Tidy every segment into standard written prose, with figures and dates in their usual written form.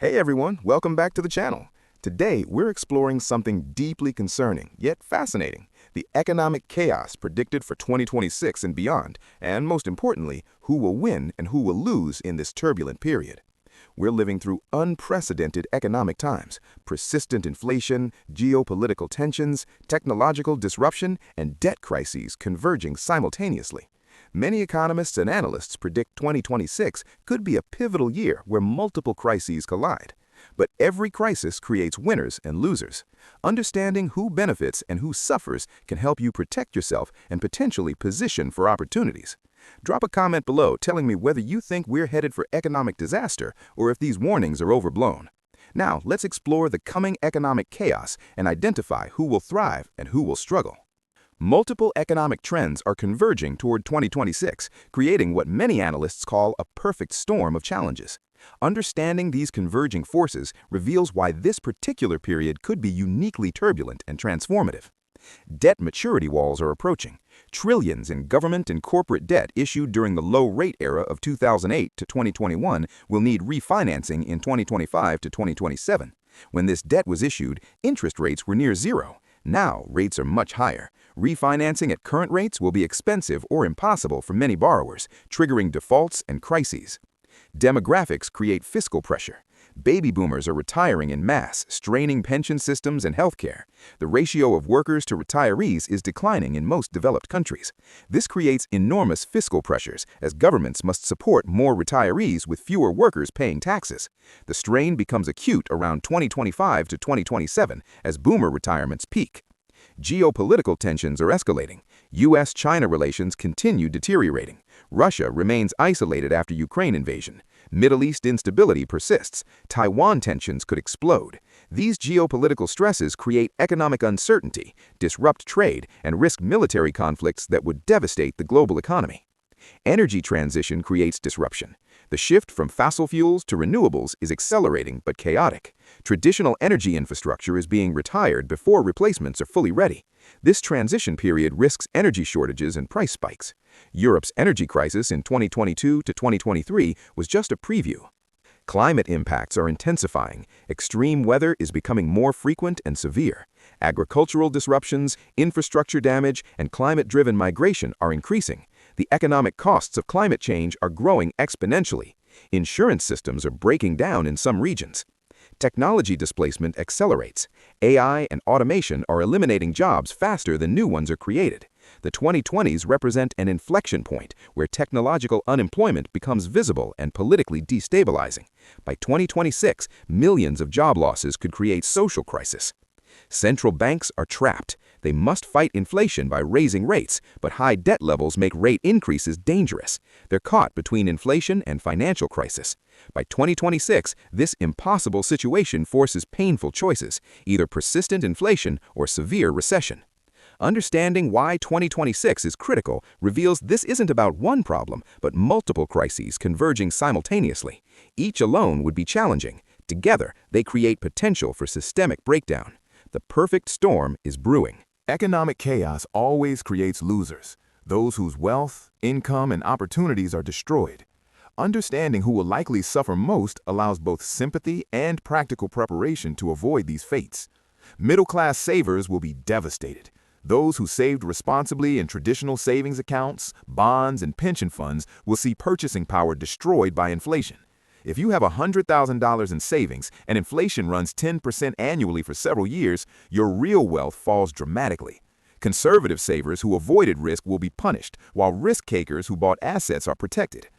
Hey everyone, welcome back to the channel. Today, we're exploring something deeply concerning, yet fascinating, the economic chaos predicted for 2026 and beyond, and most importantly, who will win and who will lose in this turbulent period. We're living through unprecedented economic times, persistent inflation, geopolitical tensions, technological disruption, and debt crises converging simultaneously. Many economists and analysts predict 2026 could be a pivotal year where multiple crises collide. But every crisis creates winners and losers. Understanding who benefits and who suffers can help you protect yourself and potentially position for opportunities. Drop a comment below telling me whether you think we're headed for economic disaster or if these warnings are overblown. Now, let's explore the coming economic chaos and identify who will thrive and who will struggle. Multiple economic trends are converging toward 2026, creating what many analysts call a perfect storm of challenges. Understanding these converging forces reveals why this particular period could be uniquely turbulent and transformative. Debt maturity walls are approaching. Trillions in government and corporate debt issued during the low-rate era of 2008 to 2021 will need refinancing in 2025 to 2027. When this debt was issued, interest rates were near zero. Now, rates are much higher. Refinancing at current rates will be expensive or impossible for many borrowers, triggering defaults and crises. Demographics create fiscal pressure. Baby boomers are retiring en masse, straining pension systems and healthcare. The ratio of workers to retirees is declining in most developed countries. This creates enormous fiscal pressures as governments must support more retirees with fewer workers paying taxes. The strain becomes acute around 2025 to 2027 as boomer retirements peak. Geopolitical tensions are escalating. U.S.-China relations continue deteriorating. Russia remains isolated after Ukraine invasion. Middle East instability persists. Taiwan tensions could explode. These geopolitical stresses create economic uncertainty, disrupt trade, and risk military conflicts that would devastate the global economy. Energy transition creates disruption. The shift from fossil fuels to renewables is accelerating but chaotic. Traditional energy infrastructure is being retired before replacements are fully ready. This transition period risks energy shortages and price spikes. Europe's energy crisis in 2022 to 2023 was just a preview. Climate impacts are intensifying. Extreme weather is becoming more frequent and severe. Agricultural disruptions, infrastructure damage, and climate-driven migration are increasing. The economic costs of climate change are growing exponentially. Insurance systems are breaking down in some regions. Technology displacement accelerates. AI and automation are eliminating jobs faster than new ones are created. The 2020s represent an inflection point where technological unemployment becomes visible and politically destabilizing. By 2026, millions of job losses could create social crisis. Central banks are trapped. They must fight inflation by raising rates, but high debt levels make rate increases dangerous. They're caught between inflation and financial crisis. By 2026, this impossible situation forces painful choices, either persistent inflation or severe recession. Understanding why 2026 is critical reveals this isn't about one problem, but multiple crises converging simultaneously. Each alone would be challenging. Together, they create potential for systemic breakdown. The perfect storm is brewing. Economic chaos always creates losers, those whose wealth, income, and opportunities are destroyed. Understanding who will likely suffer most allows both sympathy and practical preparation to avoid these fates. Middle-class savers will be devastated. Those who saved responsibly in traditional savings accounts, bonds, and pension funds will see purchasing power destroyed by inflation. If you have $100,000 in savings and inflation runs 10% annually for several years, your real wealth falls dramatically. Conservative savers who avoided risk will be punished, while risk takers who bought assets are protected.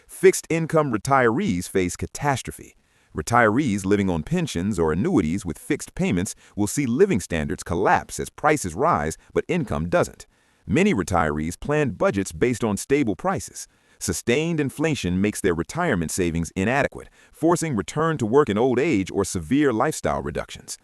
Fixed-income retirees face catastrophe. Retirees living on pensions or annuities with fixed payments will see living standards collapse as prices rise, but income doesn't. Many retirees planned budgets based on stable prices. Sustained inflation makes their retirement savings inadequate, forcing return to work in old age or severe lifestyle reductions.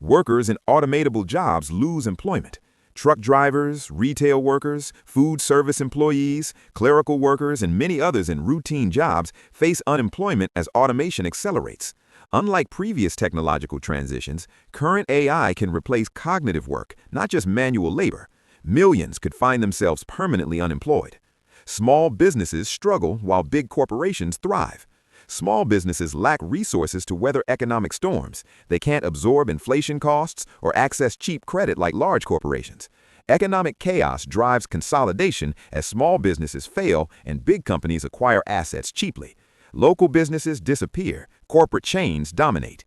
Workers in automatable jobs lose employment. Truck drivers, retail workers, food service employees, clerical workers, and many others in routine jobs face unemployment as automation accelerates. Unlike previous technological transitions, current AI can replace cognitive work, not just manual labor. Millions could find themselves permanently unemployed. Small businesses struggle while big corporations thrive. Small businesses lack resources to weather economic storms. They can't absorb inflation costs or access cheap credit like large corporations. Economic chaos drives consolidation as small businesses fail and big companies acquire assets cheaply. Local businesses disappear, corporate chains dominate.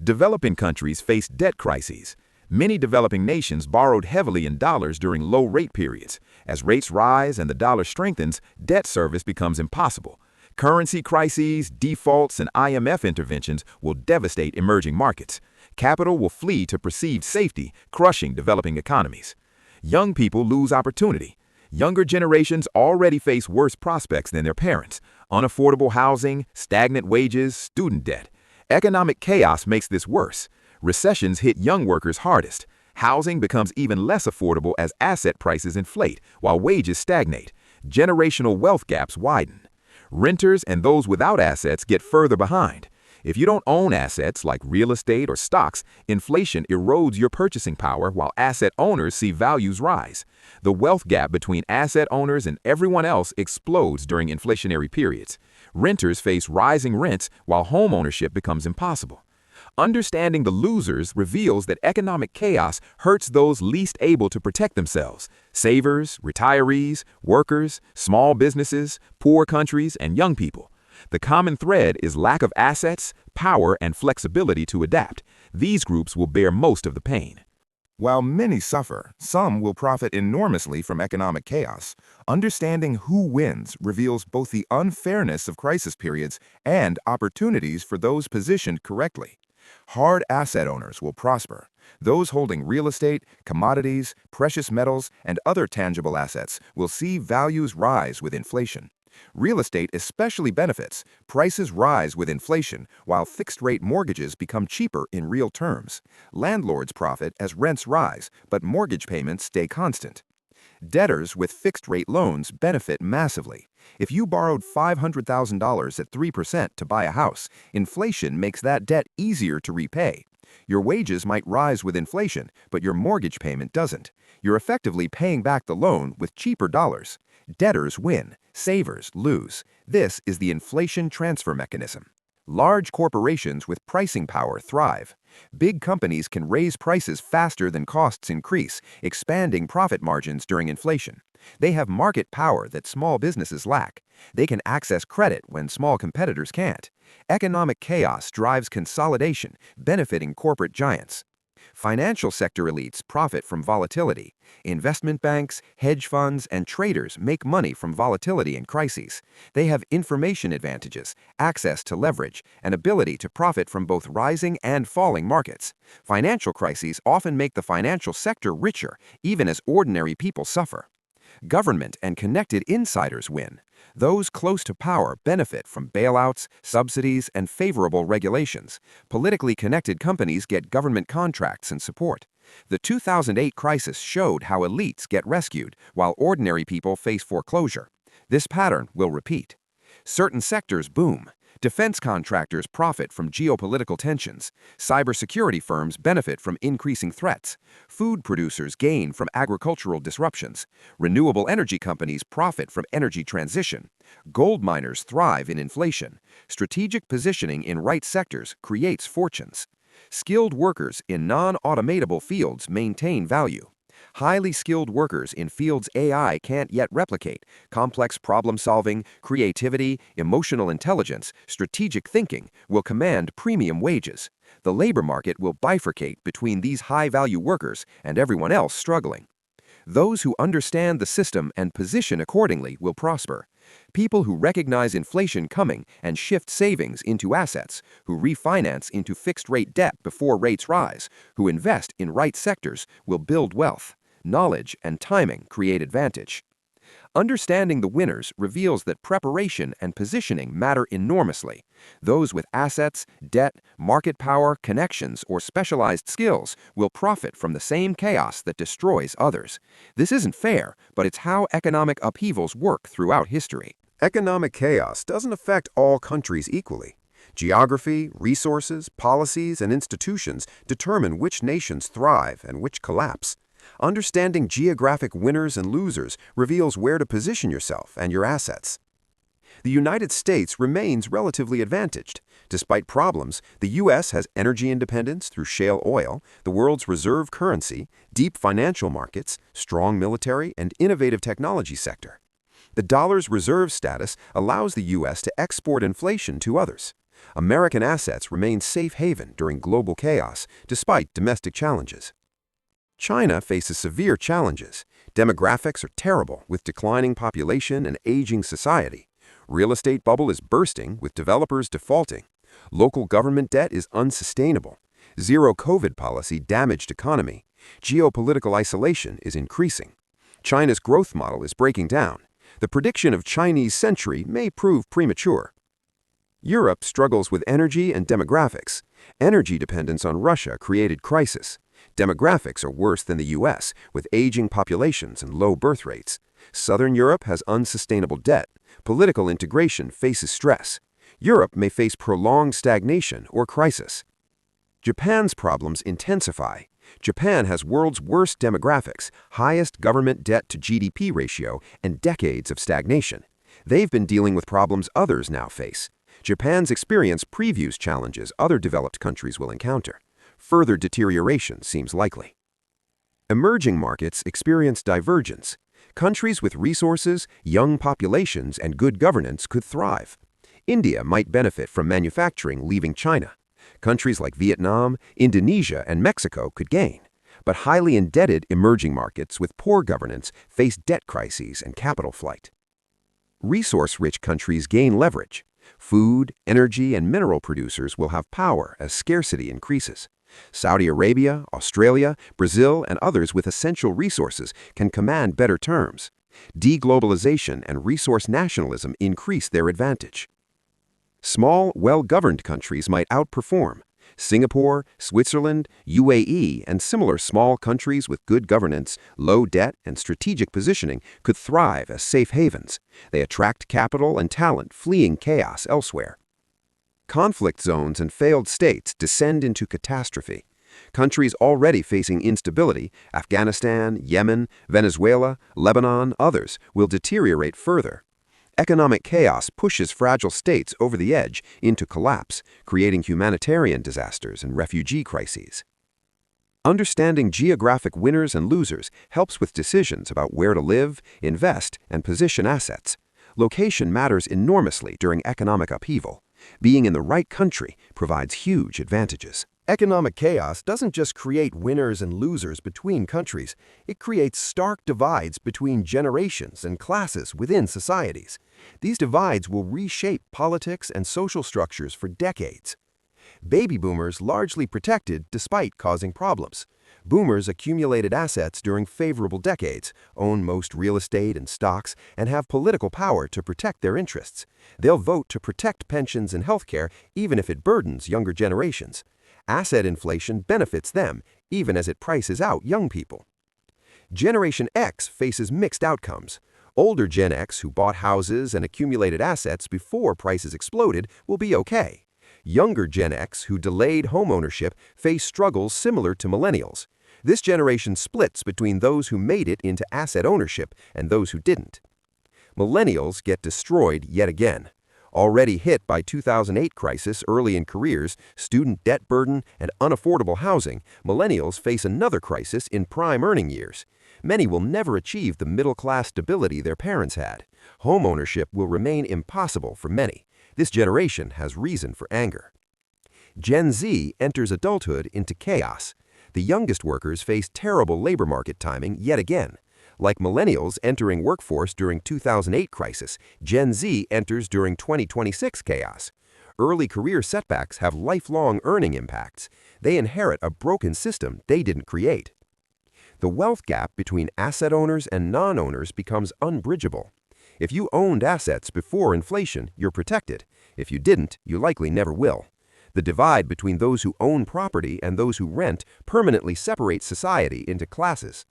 Developing countries face debt crises. Many developing nations borrowed heavily in dollars during low rate periods. As rates rise and the dollar strengthens, debt service becomes impossible. Currency crises, defaults, and IMF interventions will devastate emerging markets. Capital will flee to perceived safety, crushing developing economies. Young people lose opportunity. Younger generations already face worse prospects than their parents: unaffordable housing, stagnant wages, student debt. Economic chaos makes this worse. Recessions hit young workers hardest. Housing becomes even less affordable as asset prices inflate while wages stagnate. Generational wealth gaps widen. Renters and those without assets get further behind. If you don't own assets like real estate or stocks, inflation erodes your purchasing power while asset owners see values rise. The wealth gap between asset owners and everyone else explodes during inflationary periods. Renters face rising rents while home ownership becomes impossible. Understanding the losers reveals that economic chaos hurts those least able to protect themselves: savers, retirees, workers, small businesses, poor countries, and young people. The common thread is lack of assets, power, and flexibility to adapt. These groups will bear most of the pain. While many suffer, some will profit enormously from economic chaos. Understanding who wins reveals both the unfairness of crisis periods and opportunities for those positioned correctly. Hard asset owners will prosper. Those holding real estate, commodities, precious metals, and other tangible assets will see values rise with inflation. Real estate especially benefits. Prices rise with inflation, while fixed-rate mortgages become cheaper in real terms. Landlords profit as rents rise, but mortgage payments stay constant. Debtors with fixed-rate loans benefit massively. If you borrowed $500,000 at 3% to buy a house, inflation makes that debt easier to repay. Your wages might rise with inflation, but your mortgage payment doesn't. You're effectively paying back the loan with cheaper dollars. Debtors win, savers lose. This is the inflation transfer mechanism. Large corporations with pricing power thrive. Big companies can raise prices faster than costs increase, expanding profit margins during inflation. They have market power that small businesses lack. They can access credit when small competitors can't. Economic chaos drives consolidation, benefiting corporate giants. Financial sector elites profit from volatility. Investment banks, hedge funds, and traders make money from volatility and crises. They have information advantages, access to leverage, and ability to profit from both rising and falling markets. Financial crises often make the financial sector richer, even as ordinary people suffer. Government and connected insiders win. Those close to power benefit from bailouts, subsidies, and favorable regulations. Politically connected companies get government contracts and support. The 2008 crisis showed how elites get rescued while ordinary people face foreclosure. This pattern will repeat. Certain sectors boom. Defense contractors profit from geopolitical tensions. Cybersecurity firms benefit from increasing threats. Food producers gain from agricultural disruptions. Renewable energy companies profit from energy transition. Gold miners thrive in inflation. Strategic positioning in right sectors creates fortunes. Skilled workers in non-automatable fields maintain value. Highly skilled workers in fields AI can't yet replicate: complex problem-solving, creativity, emotional intelligence, strategic thinking will command premium wages. The labor market will bifurcate between these high-value workers and everyone else struggling. Those who understand the system and position accordingly will prosper. People who recognize inflation coming and shift savings into assets, who refinance into fixed-rate debt before rates rise, who invest in right sectors will build wealth. Knowledge and timing create advantage. Understanding the winners reveals that preparation and positioning matter enormously. Those with assets, debt, market power, connections, or specialized skills will profit from the same chaos that destroys others. This isn't fair, but it's how economic upheavals work throughout history. Economic chaos doesn't affect all countries equally. Geography, resources, policies, and institutions determine which nations thrive and which collapse. Understanding geographic winners and losers reveals where to position yourself and your assets. The United States remains relatively advantaged. Despite problems, the U.S. has energy independence through shale oil, the world's reserve currency, deep financial markets, strong military, and innovative technology sector. The dollar's reserve status allows the U.S. to export inflation to others. American assets remain safe haven during global chaos, despite domestic challenges. China faces severe challenges. Demographics are terrible, with declining population and aging society. Real estate bubble is bursting, with developers defaulting. Local government debt is unsustainable. Zero COVID policy damaged economy. Geopolitical isolation is increasing. China's growth model is breaking down. The prediction of Chinese century may prove premature. Europe struggles with energy and demographics. Energy dependence on Russia created crisis. Demographics are worse than the U.S., with aging populations and low birth rates. Southern Europe has unsustainable debt. Political integration faces stress. Europe may face prolonged stagnation or crisis. Japan's problems intensify. Japan has world's worst demographics, highest government debt to GDP ratio, and decades of stagnation. They've been dealing with problems others now face. Japan's experience previews challenges other developed countries will encounter. Further deterioration seems likely. Emerging markets experience divergence. Countries with resources, young populations, and good governance could thrive. India might benefit from manufacturing leaving China. Countries like Vietnam, Indonesia, and Mexico could gain. But highly indebted emerging markets with poor governance face debt crises and capital flight. Resource-rich countries gain leverage. Food, energy, and mineral producers will have power as scarcity increases. Saudi Arabia, Australia, Brazil, and others with essential resources can command better terms. Deglobalization and resource nationalism increase their advantage. Small, well-governed countries might outperform. Singapore, Switzerland, UAE, and similar small countries with good governance, low debt, and strategic positioning could thrive as safe havens. They attract capital and talent fleeing chaos elsewhere. Conflict zones and failed states descend into catastrophe. Countries already facing instability, Afghanistan, Yemen, Venezuela, Lebanon, others, will deteriorate further. Economic chaos pushes fragile states over the edge into collapse, creating humanitarian disasters and refugee crises. Understanding geographic winners and losers helps with decisions about where to live, invest, and position assets. Location matters enormously during economic upheaval. Being in the right country provides huge advantages. Economic chaos doesn't just create winners and losers between countries. It creates stark divides between generations and classes within societies. These divides will reshape politics and social structures for decades. Baby boomers largely protected despite causing problems. Boomers accumulated assets during favorable decades, own most real estate and stocks, and have political power to protect their interests. They'll vote to protect pensions and healthcare even if it burdens younger generations. Asset inflation benefits them, even as it prices out young people. Generation X faces mixed outcomes. Older Gen X who bought houses and accumulated assets before prices exploded will be okay. Younger Gen X who delayed homeownership face struggles similar to millennials. This generation splits between those who made it into asset ownership and those who didn't. Millennials get destroyed yet again. Already hit by 2008 crisis early in careers, student debt burden, and unaffordable housing, millennials face another crisis in prime earning years. Many will never achieve the middle-class stability their parents had. Homeownership will remain impossible for many. This generation has reason for anger. Gen Z enters adulthood into chaos. The youngest workers face terrible labor market timing yet again. Like millennials entering workforce during 2008 crisis, Gen Z enters during 2026 chaos. Early career setbacks have lifelong earning impacts. They inherit a broken system they didn't create. The wealth gap between asset owners and non-owners becomes unbridgeable. If you owned assets before inflation, you're protected. If you didn't, you likely never will. The divide between those who own property and those who rent permanently separates society into classes.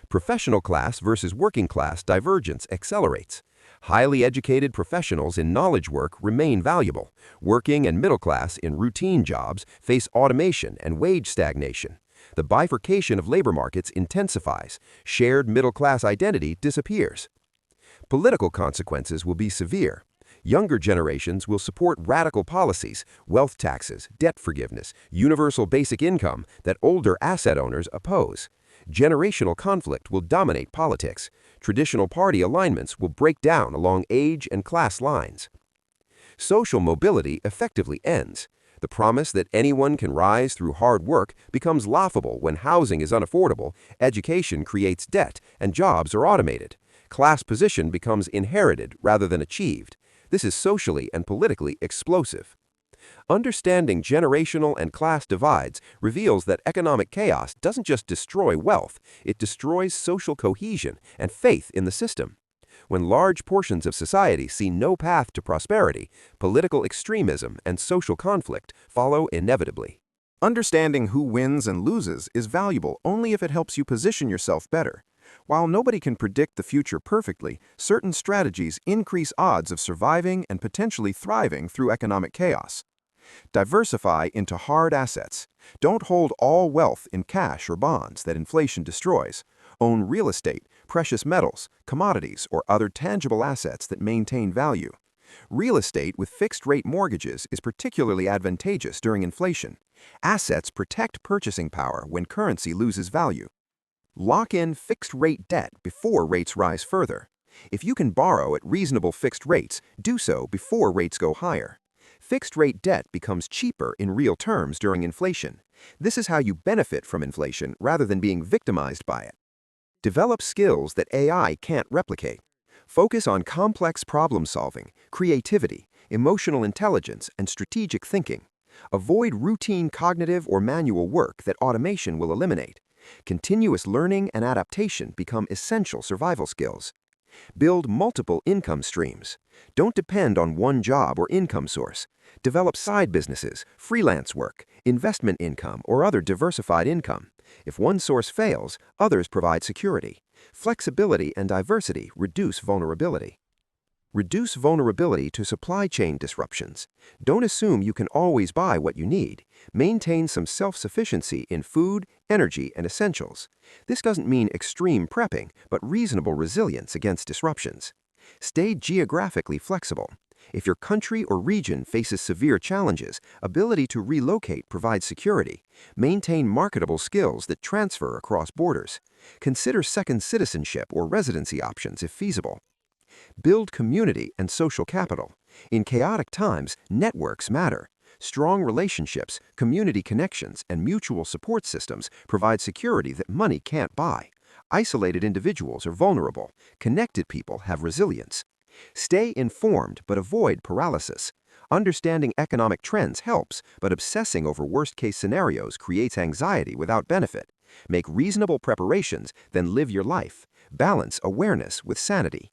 Professional class versus working class divergence accelerates. Highly educated professionals in knowledge work remain valuable. Working and middle class in routine jobs face automation and wage stagnation. The bifurcation of labor markets intensifies. Shared middle class identity disappears. Political consequences will be severe. Younger generations will support radical policies, wealth taxes, debt forgiveness, universal basic income that older asset owners oppose. Generational conflict will dominate politics. Traditional party alignments will break down along age and class lines. Social mobility effectively ends. The promise that anyone can rise through hard work becomes laughable when housing is unaffordable, education creates debt, and jobs are automated. Class position becomes inherited rather than achieved. This is socially and politically explosive. Understanding generational and class divides reveals that economic chaos doesn't just destroy wealth, it destroys social cohesion and faith in the system. When large portions of society see no path to prosperity, political extremism and social conflict follow inevitably. Understanding who wins and loses is valuable only if it helps you position yourself better. While nobody can predict the future perfectly, certain strategies increase odds of surviving and potentially thriving through economic chaos. Diversify into hard assets. Don't hold all wealth in cash or bonds that inflation destroys. Own real estate, precious metals, commodities, or other tangible assets that maintain value. Real estate with fixed-rate mortgages is particularly advantageous during inflation. Assets protect purchasing power when currency loses value. Lock in fixed-rate debt before rates rise further. If you can borrow at reasonable fixed rates, do so before rates go higher. Fixed-rate debt becomes cheaper in real terms during inflation. This is how you benefit from inflation rather than being victimized by it. Develop skills that AI can't replicate. Focus on complex problem-solving, creativity, emotional intelligence, and strategic thinking. Avoid routine cognitive or manual work that automation will eliminate. Continuous learning and adaptation become essential survival skills. Build multiple income streams. Don't depend on one job or income source. Develop side businesses, freelance work, investment income, or other diversified income. If one source fails, others provide security. Flexibility and diversity reduce vulnerability. Reduce vulnerability to supply chain disruptions. Don't assume you can always buy what you need. Maintain some self-sufficiency in food, energy, and essentials. This doesn't mean extreme prepping, but reasonable resilience against disruptions. Stay geographically flexible. If your country or region faces severe challenges, ability to relocate provides security. Maintain marketable skills that transfer across borders. Consider second citizenship or residency options if feasible. Build community and social capital. In chaotic times, networks matter. Strong relationships, community connections, and mutual support systems provide security that money can't buy. Isolated individuals are vulnerable. Connected people have resilience. Stay informed but avoid paralysis. Understanding economic trends helps, but obsessing over worst-case scenarios creates anxiety without benefit. Make reasonable preparations, then live your life. Balance awareness with sanity.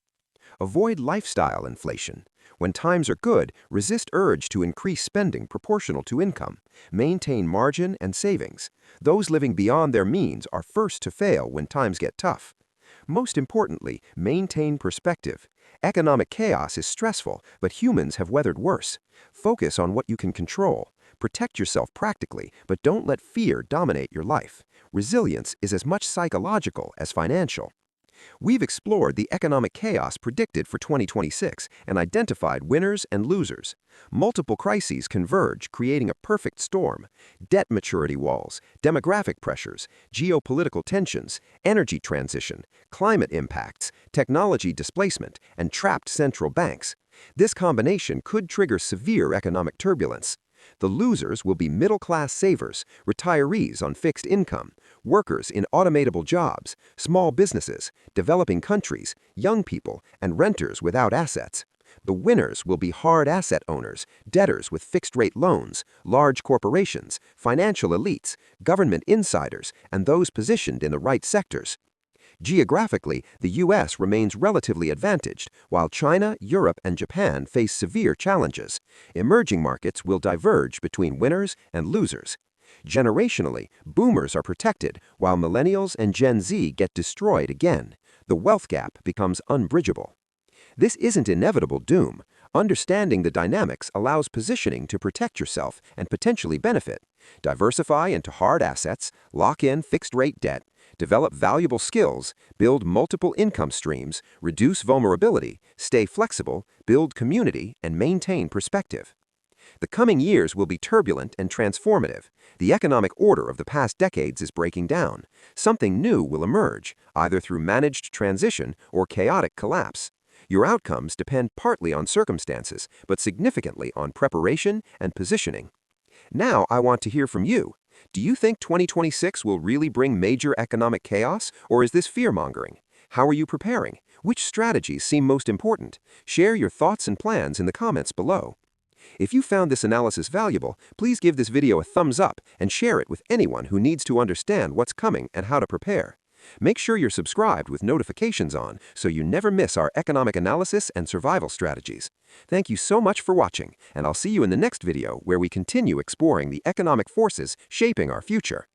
Avoid lifestyle inflation. When times are good, resist urge to increase spending proportional to income. Maintain margin and savings. Those living beyond their means are first to fail when times get tough. Most importantly, maintain perspective. Economic chaos is stressful, but humans have weathered worse. Focus on what you can control. Protect yourself practically, but don't let fear dominate your life. Resilience is as much psychological as financial. We've explored the economic chaos predicted for 2026 and identified winners and losers. Multiple crises converge, creating a perfect storm. Debt maturity walls, demographic pressures, geopolitical tensions, energy transition, climate impacts, technology displacement, and trapped central banks. This combination could trigger severe economic turbulence. The losers will be middle-class savers, retirees on fixed income, workers in automatable jobs, small businesses, developing countries, young people, and renters without assets. The winners will be hard asset owners, debtors with fixed-rate loans, large corporations, financial elites, government insiders, and those positioned in the right sectors. Geographically, the U.S. remains relatively advantaged, while China, Europe, and Japan face severe challenges. Emerging markets will diverge between winners and losers. Generationally, boomers are protected, while millennials and Gen Z get destroyed again. The wealth gap becomes unbridgeable. This isn't inevitable doom. Understanding the dynamics allows positioning to protect yourself and potentially benefit. Diversify into hard assets, lock in fixed-rate debt, develop valuable skills, build multiple income streams, reduce vulnerability, stay flexible, build community, and maintain perspective. The coming years will be turbulent and transformative. The economic order of the past decades is breaking down. Something new will emerge, either through managed transition or chaotic collapse. Your outcomes depend partly on circumstances, but significantly on preparation and positioning. Now I want to hear from you. Do you think 2026 will really bring major economic chaos, or is this fear-mongering? How are you preparing? Which strategies seem most important? Share your thoughts and plans in the comments below. If you found this analysis valuable, please give this video a thumbs up and share it with anyone who needs to understand what's coming and how to prepare. Make sure you're subscribed with notifications on so you never miss our economic analysis and survival strategies. Thank you so much for watching, and I'll see you in the next video where we continue exploring the economic forces shaping our future.